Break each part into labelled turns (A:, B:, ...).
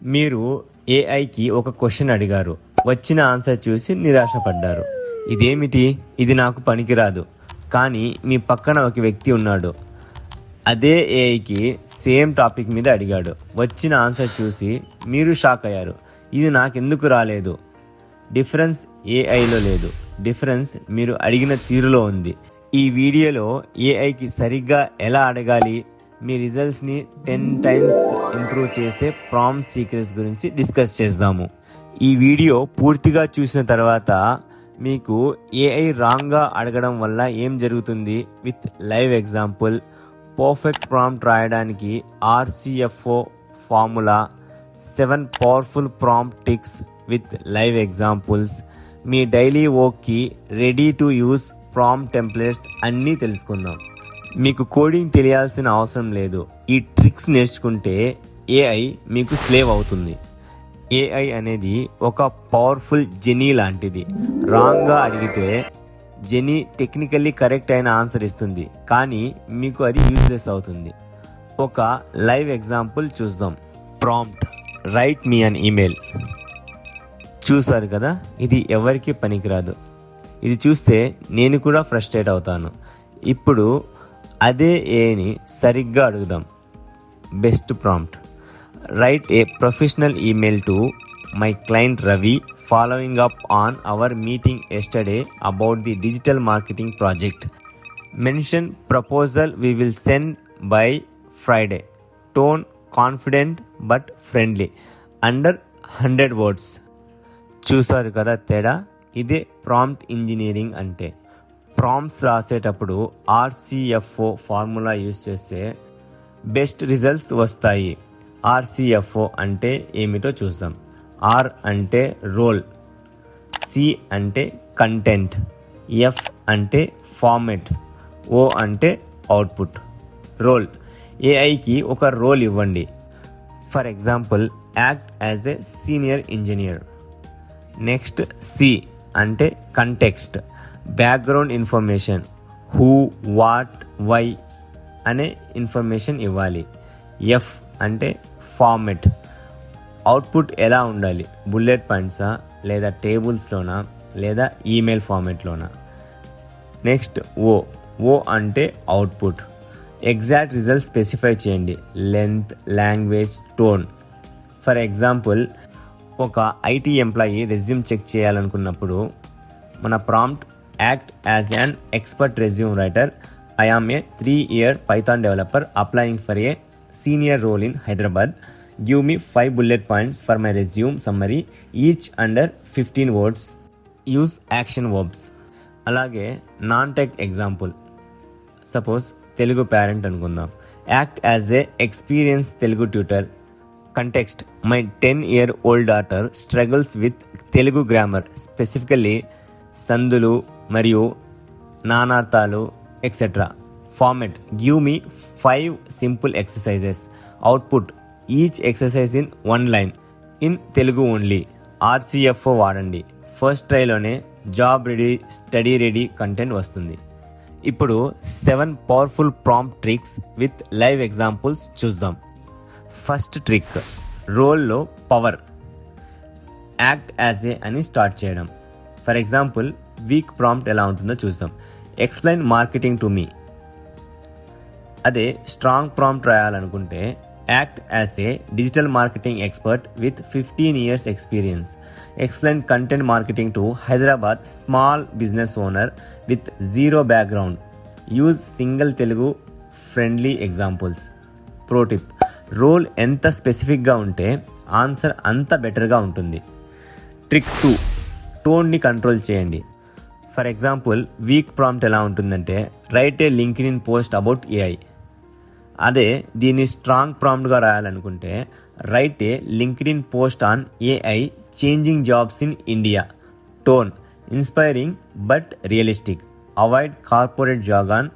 A: మీరు ఏఐకి ఒక క్వశ్చన్ అడిగారు, వచ్చిన ఆన్సర్ చూసి నిరాశపడ్డారు. ఇదేమిటి, ఇది నాకు పనికిరాదు. కానీ మీ పక్కన ఒక వ్యక్తి ఉన్నాడు, అదే ఏఐకి సేమ్ టాపిక్ మీద అడిగాడు, వచ్చిన ఆన్సర్ చూసి మీరు షాక్ అయ్యారు. ఇది నాకెందుకు రాలేదు. డిఫరెన్స్ ఏఐలో లేదు, డిఫరెన్స్ మీరు అడిగిన తీరులో ఉంది. ఈ వీడియోలో ఏఐకి సరిగ్గా ఎలా అడగాలి, మీ రిజల్ట్స్ని 10 times ఇంప్రూవ్ చేసే ప్రాంప్ట్ సీక్రెట్స్ గురించి డిస్కస్ చేద్దాము. ఈ వీడియో పూర్తిగా చూసిన తర్వాత మీకు ఏఐ రాంగ్గా అడగడం వల్ల ఏం జరుగుతుంది with live example, perfect prompt రాయడానికి RCFO formula, 7 powerful prompt tricks with live examples, మీ డైలీ వర్క్కి ready to use prompt templates అన్నీ తెలుసుకుందాం. మీకు కోడింగ్ తెలియాల్సిన అవసరం లేదు. ఈ ట్రిక్స్ నేర్చుకుంటే ఏఐ మీకు స్లేవ్ అవుతుంది. ఏఐ అనేది ఒక పవర్ఫుల్ జెనీ లాంటిది. రాంగ్గా అడిగితే జెనీ టెక్నికల్లీ కరెక్ట్ అయిన ఆన్సర్ ఇస్తుంది, కానీ మీకు అది యూజ్లెస్ అవుతుంది. ఒక లైవ్ ఎగ్జాంపుల్ చూద్దాం. Prompt, right me an email. చూసారు కదా, ఇది ఎవరికి పనికిరాదు. ఇది చూస్తే నేను కూడా ఫ్రస్ట్రేట్ అవుతాను. ఇప్పుడు అదే ఏని సరిగ్గా అడుగుదాం. Best prompt, write a professional email to my client Ravi following up on our meeting yesterday about the digital marketing project. Mention proposal we will send by Friday. Tone confident but friendly. Under 100 words. చూసారు కదా తేడా? ఇదే prompt engineering అంటే. Prompts రాసేటప్పుడు RCFO formula use చేస్తే best results వస్తాయి. RCFO అంటే ఏమిటో చూద్దాం. R అంటే రోల్, C అంటే కంటెంట్, F అంటే ఫార్మెట్, O అంటే అవుట్పుట్. రోల్, ఏఐకి ఒక రోల్ ఇవ్వండి. For example, act as a senior engineer. Next C అంటే context, background information, who, what, why అనే ఇన్ఫర్మేషన్ ఇవ్వాలి. F అంటే ఫార్మెట్, అవుట్పుట్ ఎలా ఉండాలి, బుల్లెట్ పాయింట్సా లేదా టేబుల్స్లోనా లేదా ఈమెయిల్ ఫార్మెట్లోనా. నెక్స్ట్ O అంటే అవుట్పుట్, ఎగ్జాక్ట్ రిజల్ట్ స్పెసిఫై చేయండి, length, language, tone. For example, ఒక IT ఎంప్లాయీ రెజ్యూమ్ చెక్ చేయాలనుకున్నప్పుడు మన prompt, act as an expert resume writer. I am a 3-year Python developer applying for a senior role in Hyderabad. Give me 5 bullet points for my resume summary, each under 15 words. Use action verbs. అలాగే non tech example, suppose Telugu parent అనుకుందాం. Act as a experience Telugu tutor. Context, my 10-year-old daughter struggles with Telugu grammar, specifically సందులు మరియు నానార్థాలు etcetera. Format, give me 5 simple exercises. Output, each exercise in 1 line in Telugu only. RCFO వాడండి. First ట్రైలోనే job ready, study ready content వస్తుంది. ఇప్పుడు 7 powerful prompt tricks with live examples చూద్దాం. First trick, రోల్లో power. Act as ఏ అని start చేయడం. For example, weak prompt ఎలా ఉంటుందో చూద్దాం. Explain marketing to me. అదే స్ట్రాంగ్ ప్రాంప్ట్ రాయాలనుకుంటే, act as a digital marketing expert with 15 years experience. Explain content marketing to Hyderabad small business owner with 0 background. Use single Telugu friendly examples. Pro tip, role ఎంత స్పెసిఫిక్గా ఉంటే answer అంత బెటర్గా ఉంటుంది. Trick 2, టోన్ని control చేయండి. ఫర్ ఎగ్జాంపుల్, వీక్ ప్రాంప్ట్ ఎలా ఉంటుందంటే, write a LinkedIn post about AI. అదే దీన్ని స్ట్రాంగ్ ప్రాంప్ట్గా రాయాలనుకుంటే, right a LinkedIn post on AI changing jobs in India. Tone, inspiring but realistic. Avoid corporate jargon.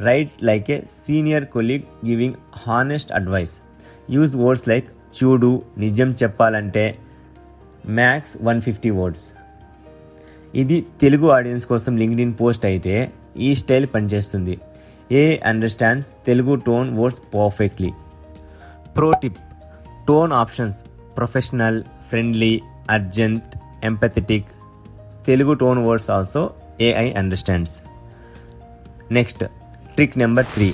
A: Write like a senior colleague giving honest advice. Use words like చూడు, నిజం చెప్పాలంటే, max 150 words. ఇది Telugu audience కోసం LinkedIn post అయితే ఈ style పనిచేస్తుంది. AI understands Telugu tone words perfectly. Pro tip, tone options professional, friendly, urgent, empathetic. Telugu tone words also AI understands. Next trick number 3,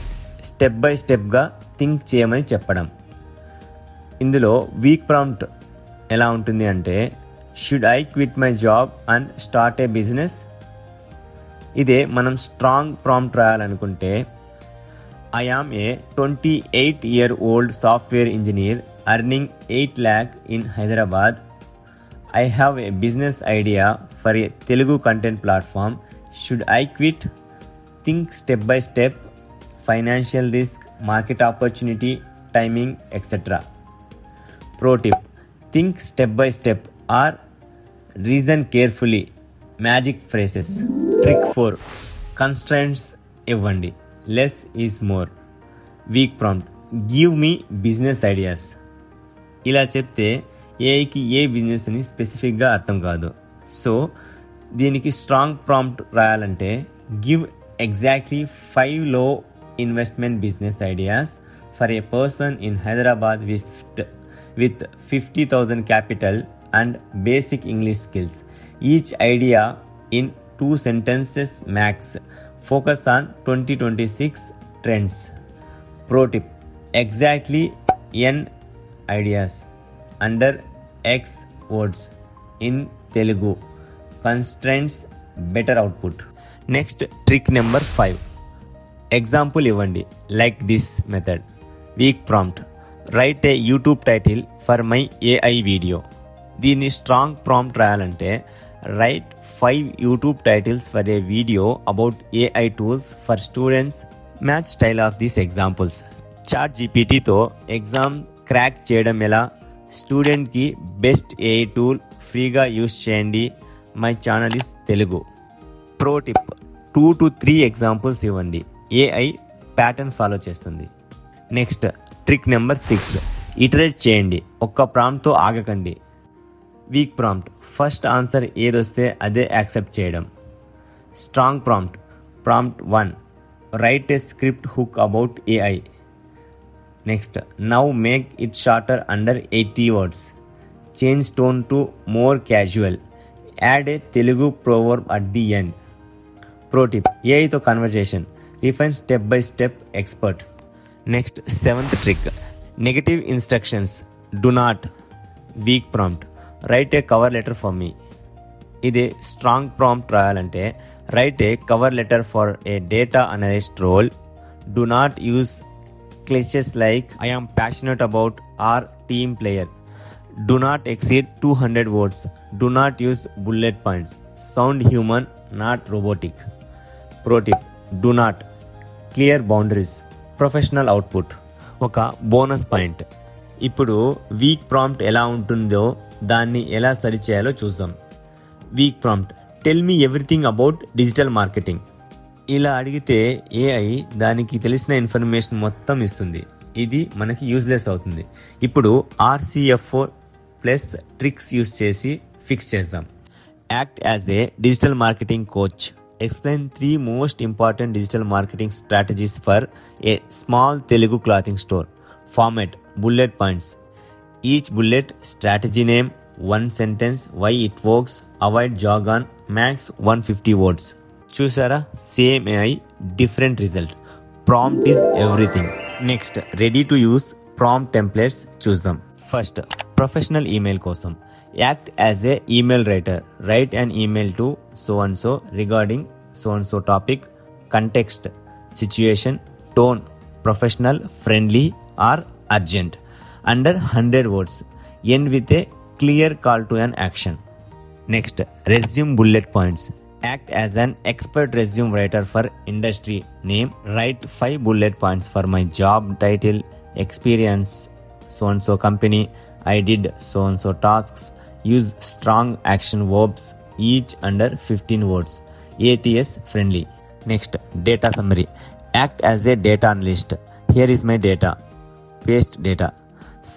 A: step by స్టెప్గా think చేయమని చెప్పడం. ఇందులో weak prompt ఎలా ఉంటుంది అంటే, should I quit my job and start a business. ఇదే మనం strong prompt రాయాలనుకుంటే, I am a 28-year-old software engineer earning 8 lakh in Hyderabad. I have a business idea for a Telugu content platform. Should I quit? Think step by step, financial risk, market opportunity, timing, etc. Pro tip: think step by step or reason carefully. Magic phrases. Trick 4, constraints ఇవ్వండి. Less is more. Weak prompt: give me business ideas. ఇలా చెప్తే ఏఐకి ఏ business అని స్పెసిఫిక్గా అర్థం కాదు. So దీనికి strong prompt రాయాలంటే, give exactly 5 లో investment business ideas for a person in Hyderabad with 50,000 capital and basic English skills. Each idea in 2 sentences max. Focus on 2026 trends. Pro tip: exactly n ideas under X words in Telugu. Constraints, better output. Next trick number 5, example ఇవ్వండి. Like this method. Weak prompt: write a YouTube title for my AI video. దీన్ని strong prompt రాయాలంటే, write 5 YouTube titles for a video about AI tools for students. Match style of these examples. Chat జీపీటీతో exam crack చేయడం ఎలా, స్టూడెంట్కి best AI tool ఫ్రీగా use చేయండి. My channel is Telugu. Pro tip: 2 to 3 examples ఇవ్వండి. AI pattern follow చేస్తుంది. Next trick number 6, iterate చేయండి. ఒక్క ప్రాంప్ట్తో ఆగకండి. వీక్ ప్రాంప్ట్: ఫస్ట్ ఆన్సర్ ఏదొస్తే అదే యాక్సెప్ట్ చేయడం. Strong prompt: prompt 1, write a script hook about AI. Next, now make it shorter under 80 words. Change tone to more casual. Add a Telugu proverb at the end. Pro tip: AI to conversation. Refine step by step expert. Next, 7th trick, negative instructions. Do not. Weak prompt: write a cover letter for me. ఇదే strong prompt రాయాలంటే, write a cover letter for a data analyst role. Do not use cliches like I am passionate about or team player. Do not exceed 200 words. Do not use bullet points. Sound human, not robotic. Pro tip: do not. Clear boundaries. Professional output. ఒక bonus point. ఇప్పుడు week prompt ఎలా ఉంటుందో దాన్ని ఎలా సరిచేయాలో చూద్దాం. Week prompt: tell me everything about digital marketing. ఇలా అడిగితే AI దానికి తెలిసిన ఇన్ఫర్మేషన్ మొత్తం ఇస్తుంది. ఇది మనకి యూజ్లెస్ అవుతుంది. ఇప్పుడు RCFO ప్లస్ ట్రిక్స్ యూజ్ చేసి ఫిక్స్ చేద్దాం. Act as a digital marketing coach. Explain 3 most important digital marketing strategies for a small Telugu clothing store. Format: bullet points. Each bullet strategy name, 1 sentence, why it works, avoid jargon, max 150 words. చూసారా, same AI, different result. Prompt is everything. Next, ready to use prompt templates చూద్దాం. First, professional email కోసం act as a email writer. Write an email to so and so regarding so and so topic. Context, situation, tone, professional, friendly or urgent. Under 100 words. End with a clear call to an action. Next, resume bullet points. Act as an expert resume writer for industry name. Write 5 bullet points for my job title, experience, so and so company, I did so and so tasks. Use strong action verbs, each under 15 words. ATS friendly. Next, data summary. Act as a data analyst. Here is my data. Paste data.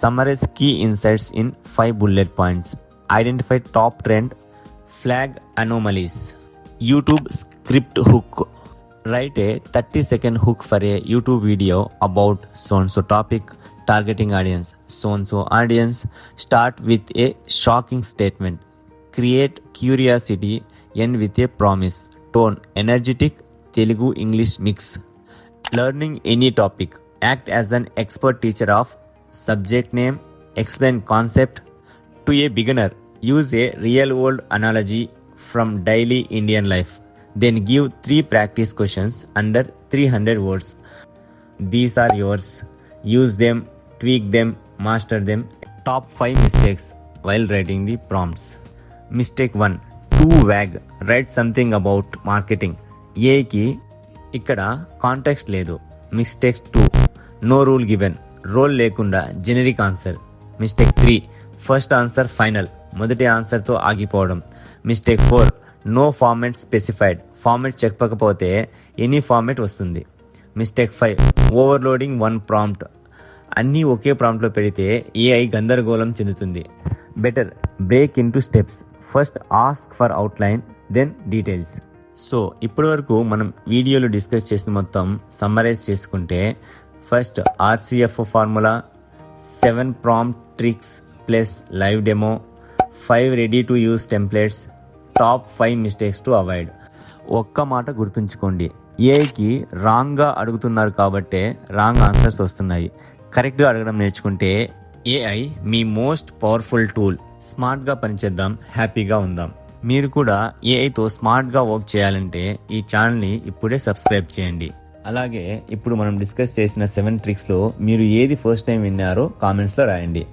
A: Summarize key insights in 5 bullet points. Identify top trend. Flag anomalies. YouTube script hook. Write a 30-second hook for a YouTube video about so and so topic. targeting audience. So audience, start with a shocking statement. Create curiosity, end with a promise. Tone, energetic, Telugu English mix. Learning any topic. Act as an expert teacher of subject name. Explain concept. To a beginner, use a real world analogy from daily Indian life. Then give 3 practice questions under 300 words. These are yours. Use them, tweak them, master them. Top 5 mistakes while writing the prompts. Mistake 1. Too vague. Write something about marketing. ఏకి ఇక్కడ context లేదు. Mistake 2. No rule given. Role లేకుండా generic answer. Mistake 3. First answer final. మొదటి ఆన్సర్తో ఆగిపోవడం. Mistake 4. No format specified. Format చెప్పకపోతే any format వస్తుంది. Mistake 5. Overloading one prompt. అన్నీ ఒకే ప్రాంప్ట్లో పెడితే ఏఐ గందరగోళం చెందుతుంది. Better break into steps. First ask for outline, then details. So ఇప్పటి వరకు మనం వీడియోలో డిస్కస్ చేసిన మొత్తం సమ్మరైజ్ చేసుకుంటే, first RCF formula, 7 prompt tricks plus live demo, 5 ready to use templates, top 5 mistakes to avoid. ఒక్క మాట గుర్తుంచుకోండి, ఏఐకి రాంగ్గా అడుగుతున్నారు కాబట్టే రాంగ్ ఆన్సర్స్ వస్తున్నాయి. కరెక్ట్గా అడగడం నేర్చుకుంటే ఏఐ మీ మోస్ట్ పవర్ఫుల్ టూల్. స్మార్ట్గా పనిచేద్దాం, హ్యాపీగా ఉందాం. మీరు కూడా ఏఐతో స్మార్ట్గా వర్క్ చేయాలంటే ఈ ఛానల్ని ఇప్పుడే సబ్స్క్రైబ్ చేయండి. అలాగే ఇప్పుడు మనం డిస్కస్ చేసిన 7 ట్రిక్స్లో మీరు ఏది ఫస్ట్ టైం విన్నారో కామెంట్స్లో రాయండి.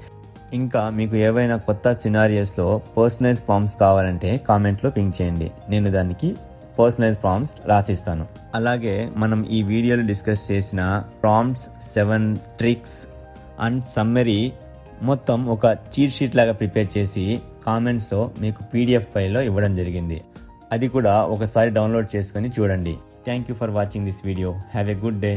A: ఇంకా మీకు ఏవైనా కొత్త సినారియోస్లో పర్సనలైజ్ ప్రాంప్ట్స్ కావాలంటే కామెంట్లో పింక్ చేయండి. నేను దానికి పర్సనలైజ్ ప్రాంప్ట్స్ రాసిస్తాను. అలాగే మనం ఈ వీడియోలో డిస్కస్ చేసిన ప్రాంప్ట్స్, 7 ట్రిక్స్ అండ్ సమ్మరీ మొత్తం ఒక చీట్ షీట్ లాగా ప్రిపేర్ చేసి కామెంట్స్లో మీకు PDF ఫైల్లో ఇవ్వడం జరిగింది. అది కూడా ఒకసారి డౌన్లోడ్ చేసుకొని చూడండి. Thank you for watching this video. Have a good day.